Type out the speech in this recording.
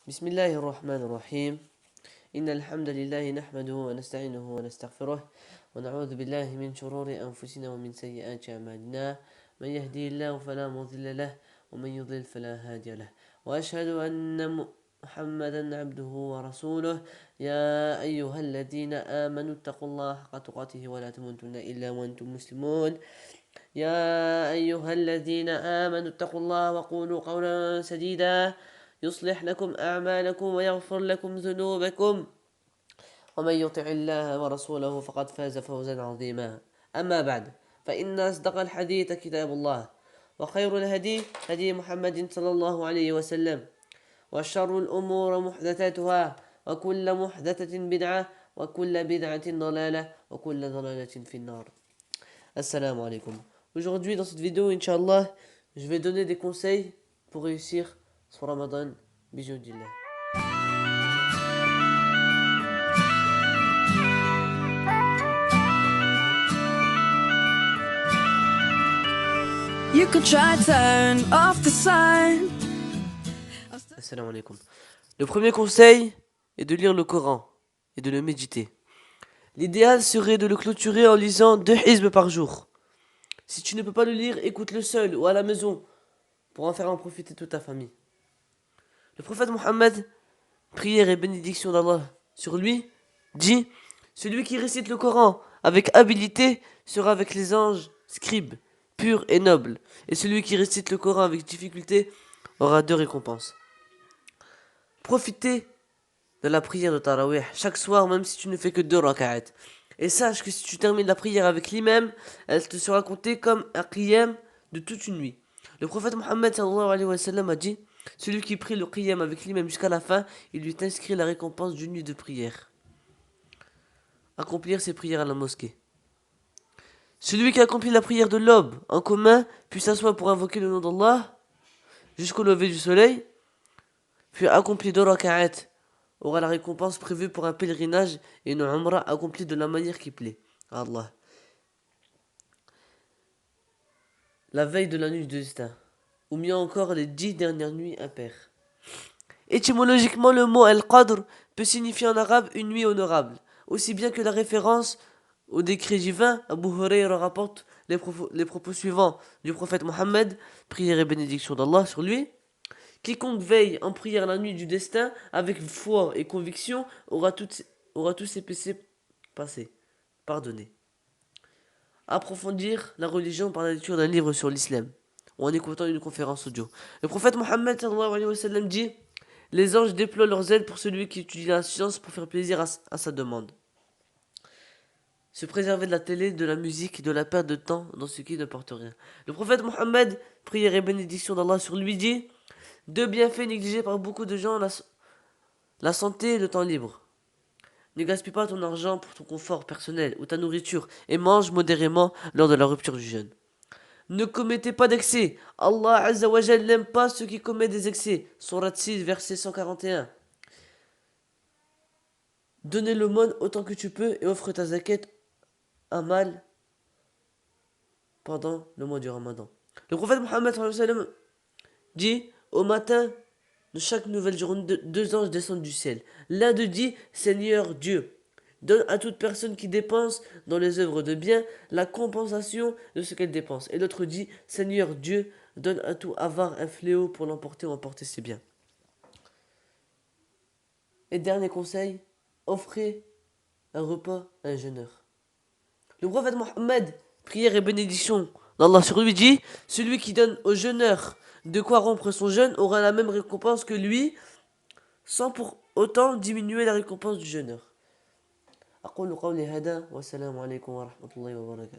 بسم الله الرحمن الرحيم إن الحمد لله نحمده ونستعينه ونستغفره ونعوذ بالله من شرور أنفسنا ومن سيئات أعمالنا من يهدي الله فلا مضل له ومن يضلل فلا هادي له وأشهد أن محمدا عبده ورسوله يا أيها الذين آمنوا اتقوا الله حق تقاته ولا تموتن إلا وأنتم مسلمون يا أيها الذين آمنوا اتقوا الله وقولوا قولا سديدا يصلح لكم أعمالكم ويغفر لكم ذنوبكم ومن يطع الله ورسوله فقد فاز فوزا عظيما أما بعد فإن أصدق الحديث كتاب الله وخير الهدي هدي محمد صلى الله عليه وسلم وشر الأمور محدثاتها وكل محدثة بدعة وكل بدعة ضلالة وكل ضلالة في النار. Assalamu alaikum. Aujourd'hui dans cette vidéo, Inch'Allah, je vais donner des conseils pour réussir son Ramadan. Bismillah. You can try turn off the sun. Assalamu alaikum. Le premier conseil est de lire le Coran et de le méditer. L'idéal serait de le clôturer en lisant 2 hizb par jour. Si tu ne peux pas le lire, écoute-le seul ou à la maison pour en faire en profiter toute ta famille. Le prophète Mohammed, prière et bénédiction d'Allah sur lui, dit: celui qui récite le Coran avec habileté sera avec les anges scribes, purs et nobles, et celui qui récite le Coran avec difficulté aura 2 récompenses. Profitez de la prière de Tarawih chaque soir, même si tu ne fais que 2 raka'at. Et sache que si tu termines la prière avec l'imam, elle te sera comptée comme un qiyam de toute une nuit. Le prophète Mohammed sallallahu alayhi wa sallam a dit: celui qui prie le qiyam avec l'imam jusqu'à la fin, il lui est inscrit la récompense d'une nuit de prière. Accomplir ses prières à la mosquée. Celui qui accomplit la prière de l'aube en commun, puis s'assoit pour invoquer le nom d'Allah jusqu'au lever du soleil, puis accomplit 2 raka'at, aura la récompense prévue pour un pèlerinage et une umrah accomplie de la manière qui plaît à Allah. La veille de la nuit du destin, ou mieux encore les 10 dernières nuits impaires. Étymologiquement, le mot al-Qadr peut signifier en arabe une nuit honorable, aussi bien que la référence au décret divin. Abu Hurayra rapporte les propos suivants du prophète Mohammed, prière et bénédiction d'Allah sur lui: quiconque veille en prière la nuit du destin avec foi et conviction aura tous ses péchés passés, pardonnés. Approfondir la religion par la lecture d'un livre sur l'islam ou en écoutant une conférence audio. Le prophète Mohammed sallallahu alayhi wa sallam dit: les anges déploient leurs ailes pour celui qui étudie la science pour faire plaisir à sa demande. Se préserver de la télé, de la musique et de la perte de temps dans ce qui ne porte rien. Le prophète Mohammed, prière et bénédiction d'Allah sur lui, dit: 2 bienfaits négligés par beaucoup de gens, la santé et le temps libre. Ne gaspille pas ton argent pour ton confort personnel ou ta nourriture et mange modérément lors de la rupture du jeûne. Ne commettez pas d'excès. Allah Azza wa Jal n'aime pas ceux qui commettent des excès. Surat 6, verset 141. Donnez l'aumône autant que tu peux et offre ta zakat à mal pendant le mois du Ramadan. Le prophète Mohammed dit: au matin de chaque nouvelle journée, 2 anges descendent du ciel. L'un d'eux dit: Seigneur Dieu, donne à toute personne qui dépense dans les œuvres de bien la compensation de ce qu'elle dépense. Et l'autre dit: Seigneur Dieu, donne à tout avare un fléau pour l'emporter ou emporter ses biens. Et dernier conseil, offrez un repas à un jeûneur. Le prophète Mohammed, prière et bénédiction d'Allah sur lui, dit: celui qui donne au jeûneur de quoi rompre son jeûne aura la même récompense que lui, sans pour autant diminuer la récompense du jeûneur. أقول قولي هذا والسلام عليكم ورحمة الله وبركاته.